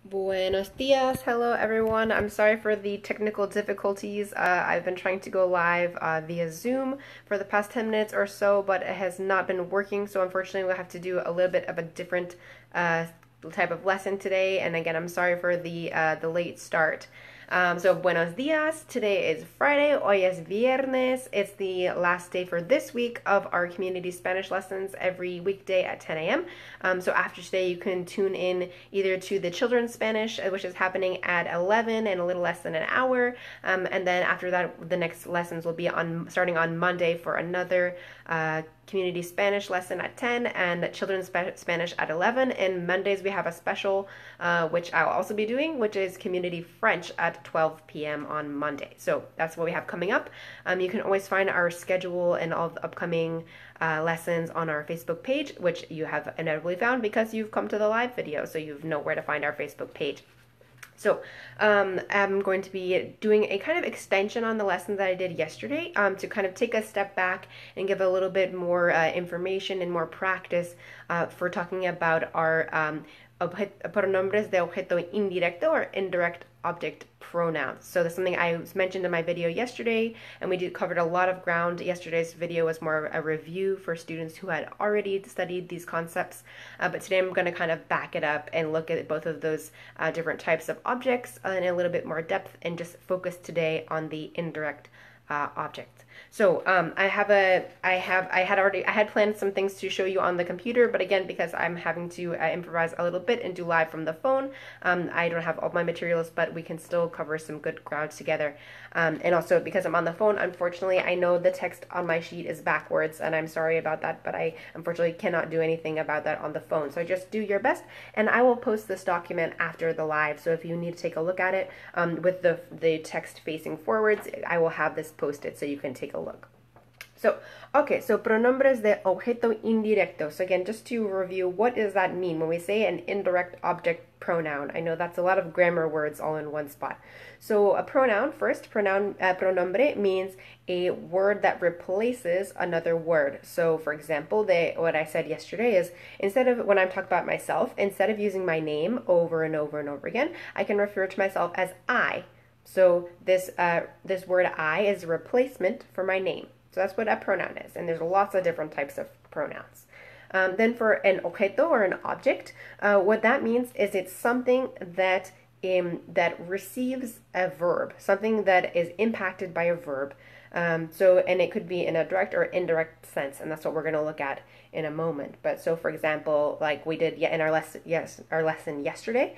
Buenos dias. Hello, everyone. I'm sorry for the technical difficulties. I've been trying to go live via Zoom for the past 10 minutes or so, but it has not been working. So unfortunately, we'll have to do a little bit of a different type of lesson today. And again, I'm sorry for the late start. So buenos dias. Today is Friday. Hoy es viernes. It's the last day for this week of our community Spanish lessons every weekday at 10 a.m. So after today, you can tune in either to the children's Spanish, which is happening at 11 in a little less than an hour, and then after that, the next lessons will be starting on Monday for another community Spanish lesson at 10 and children's Spanish at 11. And Mondays we have a special, which I'll also be doing, which is community French at 12 p.m. on Monday. So that's what we have coming up. You can always find our schedule and all the upcoming lessons on our Facebook page, which you have inevitably found because you've come to the live video, so you know where to find our Facebook page. So I'm going to be doing a kind of extension on the lesson that I did yesterday to kind of take a step back and give a little bit more information and more practice for talking about our pronombres de objeto indirecto or indirect object pronouns. So that's something I mentioned in my video yesterday, and we covered a lot of ground. Yesterday's video was more a review for students who had already studied these concepts, but today I'm going to kind of back it up and look at both of those different types of objects in a little bit more depth and just focus today on the indirect object. So I had planned some things to show you on the computer, but again, because I'm having to improvise a little bit and do live from the phone, I don't have all my materials, but we can still cover some good ground together. And also because I'm on the phone, unfortunately, I know the text on my sheet is backwards, and I'm sorry about that, but I unfortunately cannot do anything about that on the phone. So just do your best, and I will post this document after the live. So if you need to take a look at it with the text facing forwards, I will have this posted so you can take a look. So, okay, so pronombres de objeto indirecto. So again, just to review, what does that mean when we say an indirect object pronoun? I know that's a lot of grammar words all in one spot. So a pronoun, first, pronombre means a word that replaces another word. So for example, what I said yesterday is, instead of, when I'm talking about myself, instead of using my name over and over and over again, I can refer to myself as I. So this word I is a replacement for my name. So that's what a pronoun is, and there's lots of different types of pronouns. Then for an objeto or an object, what that means is it's something that receives a verb, something that is impacted by a verb. And it could be in a direct or indirect sense, and that's what we're going to look at in a moment. But so, for example, like we did in our lesson yesterday,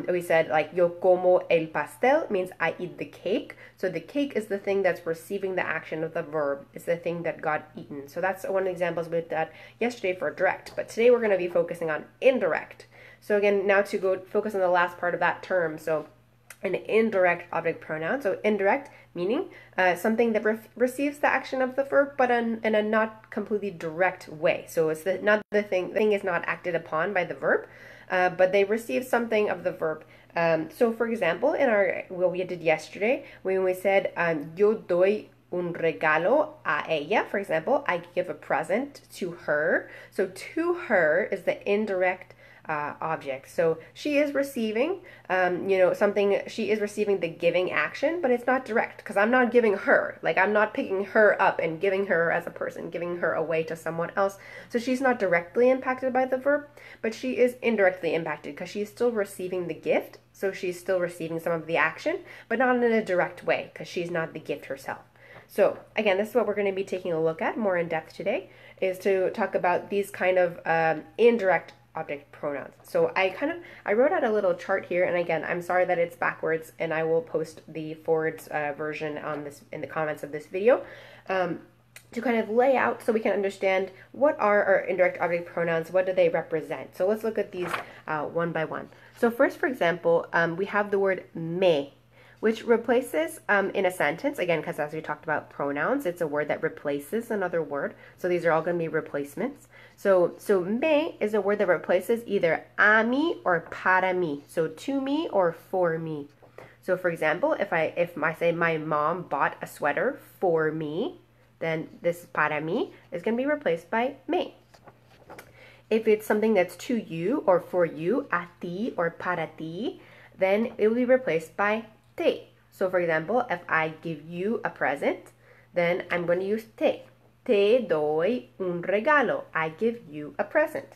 we said like yo como el pastel means I eat the cake. So the cake is the thing that's receiving the action of the verb. It's the thing that got eaten. So that's one example we did that yesterday for direct. But today we're going to be focusing on indirect. So again, now to go focus on the last part of that term. So an indirect object pronoun. So indirect meaning something that receives the action of the verb, but in a not completely direct way. So it's not the thing is not acted upon by the verb, but they receive something of the verb. So for example, in what we did yesterday, when we said yo doy un regalo a ella, for example, I give a present to her. So to her is the indirect object. So she is receiving, something, she is receiving the giving action, but it's not direct because I'm not giving her. Like I'm not picking her up and giving her as a person, giving her away to someone else. So she's not directly impacted by the verb, but she is indirectly impacted because she's still receiving the gift. So she's still receiving some of the action, but not in a direct way because she's not the gift herself. So again, this is what we're going to be taking a look at more in depth today, is to talk about these kind of indirect object pronouns. So I wrote out a little chart here, and again, I'm sorry that it's backwards, and I will post the forwards version on this in the comments of this video to kind of lay out so we can understand what are our indirect object pronouns, what do they represent. So let's look at these one by one. So first, for example, we have the word me, which replaces in a sentence, again, because as we talked about pronouns, it's a word that replaces another word. So these are all going to be replacements. So me is a word that replaces either a mí or para mí. So to me or for me. So for example, if I say my mom bought a sweater for me, then this para mí is going to be replaced by me. If it's something that's to you or for you, a ti or para ti, then it will be replaced by te. So for example, if I give you a present, then I'm going to use te. Te doy un regalo. I give you a present.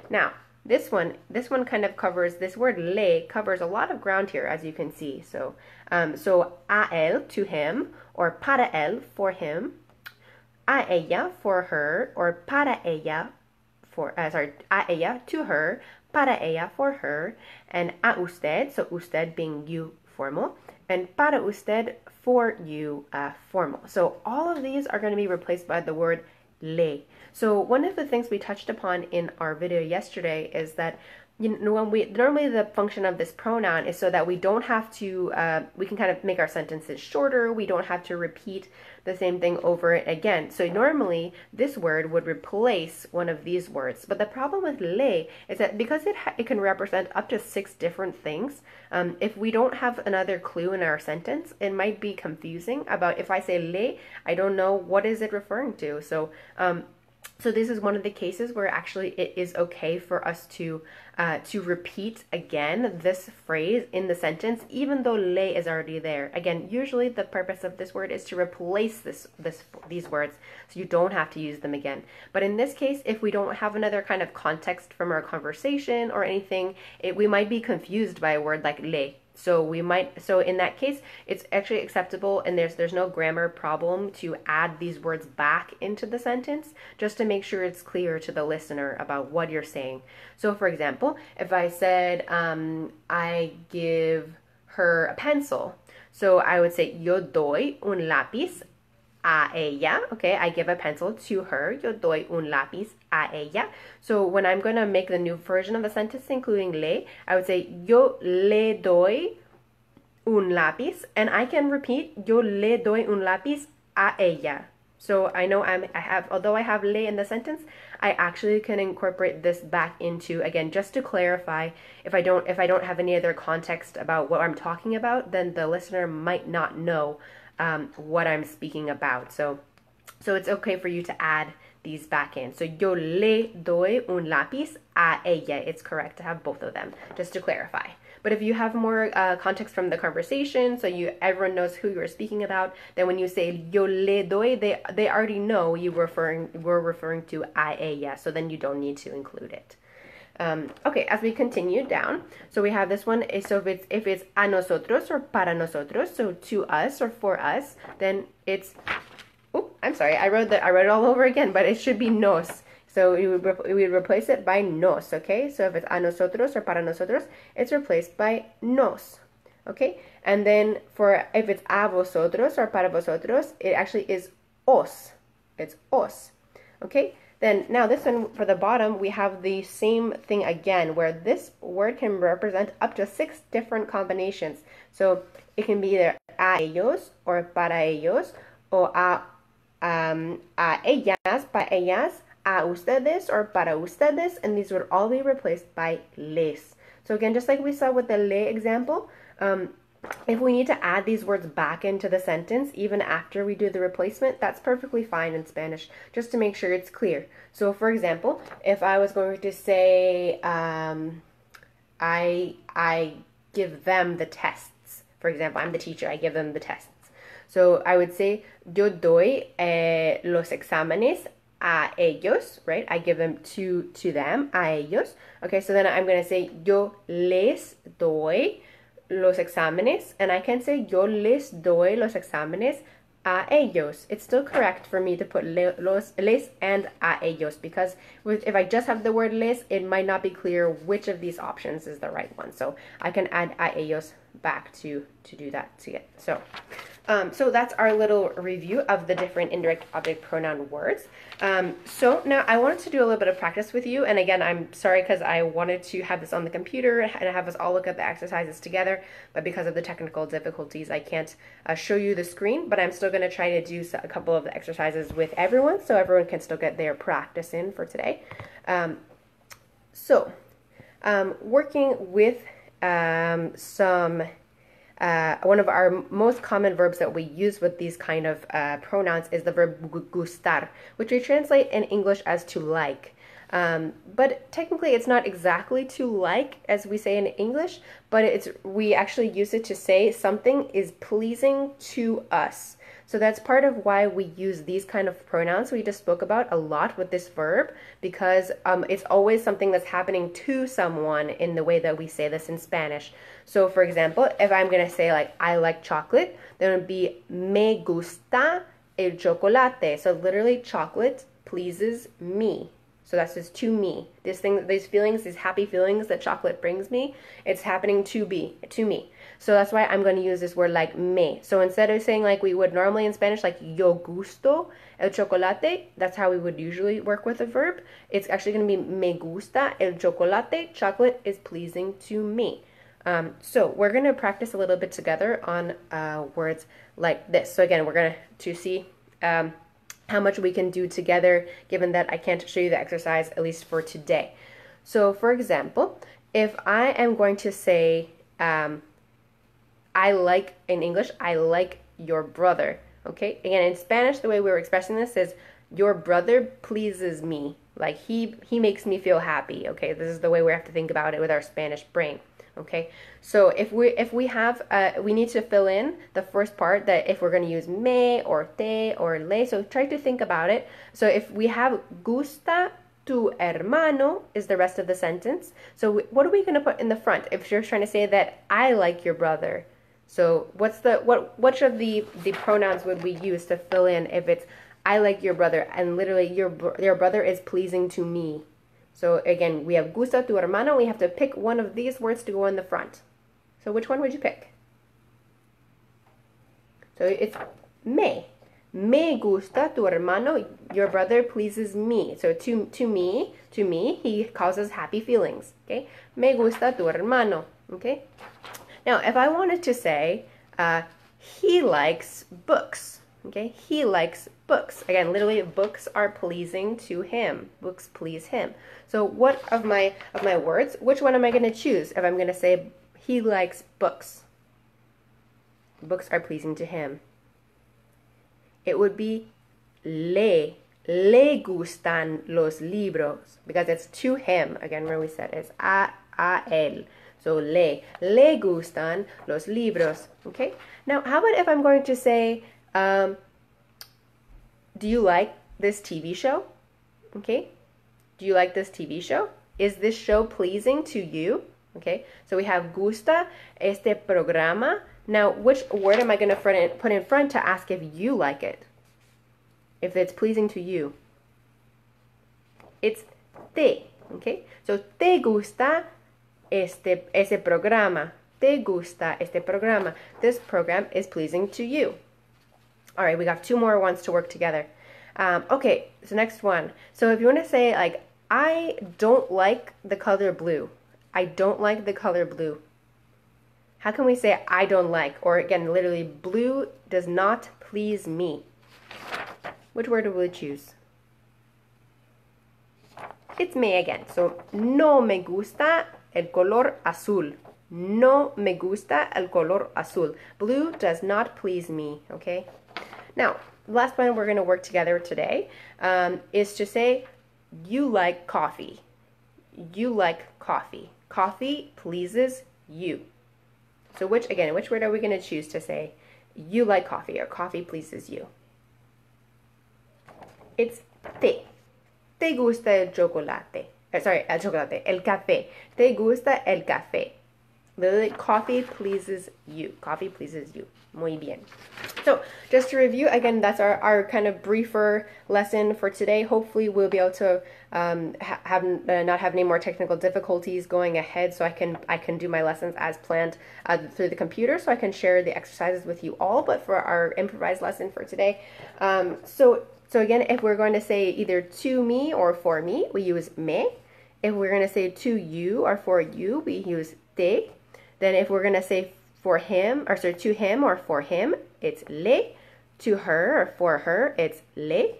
Now, this one kind of covers, this word le covers a lot of ground here, as you can see. So, so a él, to him, or para él, for him, a ella, for her, or para ella, a ella, to her, para ella, for her, and a usted, so usted being you, formal, and para usted, for you, formal. So all of these are going to be replaced by the word le. So one of the things we touched upon in our video yesterday is that when normally the function of this pronoun is so that we don't have to, we can kind of make our sentences shorter, we don't have to repeat the same thing over again. So normally this word would replace one of these words. But the problem with le is that because it can represent up to 6 different things, if we don't have another clue in our sentence, it might be confusing about if I say le, I don't know what is it referring to. So this is one of the cases where actually it is okay for us to repeat again this phrase in the sentence, even though le is already there. Again, usually the purpose of this word is to replace these words, so you don't have to use them again. But in this case, if we don't have another kind of context from our conversation or anything, we might be confused by a word like le. So in that case, it's actually acceptable, and there's no grammar problem to add these words back into the sentence, just to make sure it's clear to the listener about what you're saying. So for example, if I said, I give her a pencil, so I would say, yo doy un lápiz a ella. Okay, I give a pencil to her. Yo doy un lápiz a ella. So when I'm going to make the new version of the sentence, including le, I would say, yo le doy un lápiz. And I can repeat, yo le doy un lápiz a ella. So I know although I have le in the sentence, I actually can incorporate this back into, again, just to clarify, if I don't have any other context about what I'm talking about, then the listener might not know what I'm speaking about. So it's okay for you to add these back in. So yo le doy un lápiz a ella. It's correct to have both of them, just to clarify. But if you have more context from the conversation, so everyone knows who you're speaking about, then when you say yo le doy, they already know we're referring to a ella, so then you don't need to include it. Okay, as we continue down, so we have this one. So if it's a nosotros or para nosotros, so to us or for us, then it's, oh, I'm sorry, I wrote it all over again, but it should be nos. So we would replace it by nos, okay? So if it's a nosotros or para nosotros, it's replaced by nos, okay? And then if it's a vosotros or para vosotros, it actually is os. It's os, okay? Then now this one for the bottom, we have the same thing again, where this word can represent up to 6 different combinations. So it can be either a ellos or para ellos, or a ellas, para ellas, a ustedes or para ustedes, and these would all be replaced by les. So again, just like we saw with the le example, if we need to add these words back into the sentence, even after we do the replacement, that's perfectly fine in Spanish, just to make sure it's clear. So for example, if I was going to say, I give them the tests. For example, I'm the teacher, I give them the tests. So I would say, yo doy los exámenes a ellos, right? I give them to them, a ellos. Okay, so then I'm going to say, yo les doy los exámenes, and I can say yo les doy los exámenes a ellos. It's still correct for me to put les and a ellos, because if I just have the word les, it might not be clear which of these options is the right one. So I can add a ellos back to do that to get. So that's our little review of the different indirect object pronoun words. So now I wanted to do a little bit of practice with you, and again, I'm sorry because I wanted to have this on the computer and have us all look at the exercises together, but because of the technical difficulties, I can't show you the screen, but I'm still going to try to do a couple of the exercises with everyone, so everyone can still get their practice in for today. Working with one of our most common verbs that we use with these kind of pronouns is the verb gustar, which we translate in English as to like. But technically it's not exactly to like as we say in English, but we actually use it to say something is pleasing to us. So that's part of why we use these kind of pronouns we just spoke about a lot with this verb, because it's always something that's happening to someone in the way that we say this in Spanish. So for example, if I'm going to say like I like chocolate, then it would be me gusta el chocolate. So literally chocolate pleases me. So that's just to me. This thing, these feelings, these happy feelings that chocolate brings me, it's happening to me. So that's why I'm going to use this word like me. So instead of saying like we would normally in Spanish, like yo gusto el chocolate, that's how we would usually work with a verb. It's actually going to be me gusta el chocolate. Chocolate is pleasing to me. So we're going to practice a little bit together on words like this. So again, we're going to see how much we can do together, given that I can't show you the exercise, at least for today. So for example, if I am going to say, I like, in English, I like your brother, okay? Again, in Spanish, the way we were expressing this is, your brother pleases me. Like, he makes me feel happy, okay? This is the way we have to think about it with our Spanish brain, okay? So if we have, we need to fill in the first part, that if we're going to use me or te or le, so try to think about it. So if we have gusta tu hermano is the rest of the sentence. So what are we going to put in the front if you're trying to say that I like your brother? So which of the pronouns would we use to fill in if it's I like your brother and literally your brother is pleasing to me? So again, we have gusta tu hermano. We have to pick one of these words to go in the front. So which one would you pick? So it's me. Me gusta tu hermano. Your brother pleases me. So to me, he causes happy feelings. Okay. Me gusta tu hermano. Okay. Now, if I wanted to say, he likes books, okay? He likes books. Again, literally, books are pleasing to him. Books please him. So what of my words, which one am I going to choose if I'm going to say he likes books? Books are pleasing to him. It would be le gustan los libros, because it's to him. Again, where we said it's a él. So le gustan los libros, okay? Now, how about if I'm going to say, do you like this TV show? Okay? Do you like this TV show? Is this show pleasing to you? Okay? So we have gusta este programa. Now, which word am I going to put in front to ask if you like it? If it's pleasing to you. It's te, okay? So te gusta ese programa. Te gusta este programa. This program is pleasing to you. All right, we got two more ones to work together. Okay, so next one. So if you want to say, like, I don't like the color blue. I don't like the color blue. How can we say I don't like? Or again, literally, blue does not please me. Which word will we choose? It's me again. So, no me gusta el color azul. No me gusta el color azul. Blue does not please me, okay? Now, the last one we're going to work together today is to say, you like coffee. You like coffee. Coffee pleases you. So which word are we going to choose to say, you like coffee or coffee pleases you? It's te. Te gusta el chocolate. Sorry, el chocolate, el café. Te gusta el café. Literally, coffee pleases you. Coffee pleases you. Muy bien. So, just to review, again, that's our kind of briefer lesson for today. Hopefully, we'll be able to not have any more technical difficulties going ahead, so I can do my lessons as planned through the computer, so I can share the exercises with you all. But for our improvised lesson for today, so again, if we're going to say either to me or for me, we use me. If we're going to say to you or for you, we use te. Then if we're going to say for him, or sorry, to him or for him, it's le. To her or for her, it's le.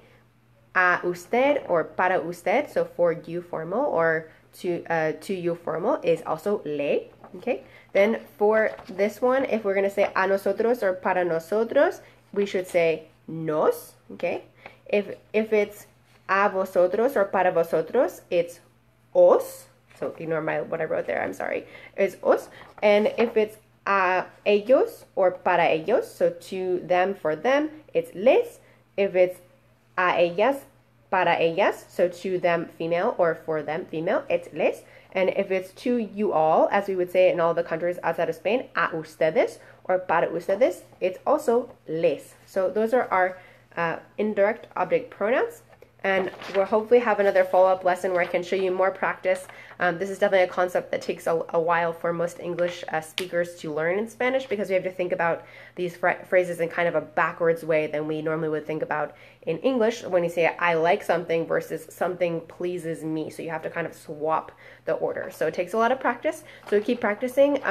A usted or para usted, so for you formal, or to you formal is also le. Okay. Then for this one, if we're going to say a nosotros or para nosotros, we should say nos. Okay. If it's a vosotros or para vosotros, it's os. So ignore what I wrote there, I'm sorry. It's os. And if it's a ellos or para ellos, so to them, for them, it's les. If it's a ellas, para ellas, so to them, female, or for them, female, it's les. And if it's to you all, as we would say in all the countries outside of Spain, a ustedes or para ustedes, it's also les. So those are our indirect object pronouns. And we'll hopefully have another follow-up lesson where I can show you more practice. This is definitely a concept that takes a while for most English speakers to learn in Spanish, because we have to think about these phrases in kind of a backwards way than we normally would think about in English when you say I like something versus something pleases me. So you have to kind of swap the order. So it takes a lot of practice. So keep practicing.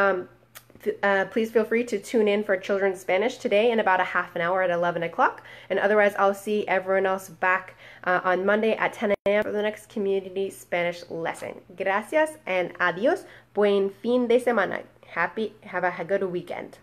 Please feel free to tune in for Children's Spanish today in about a half an hour at 11 o'clock. And otherwise, I'll see everyone else back on Monday at 10 a.m. for the next Community Spanish lesson. Gracias and adios. Buen fin de semana. Have a good weekend.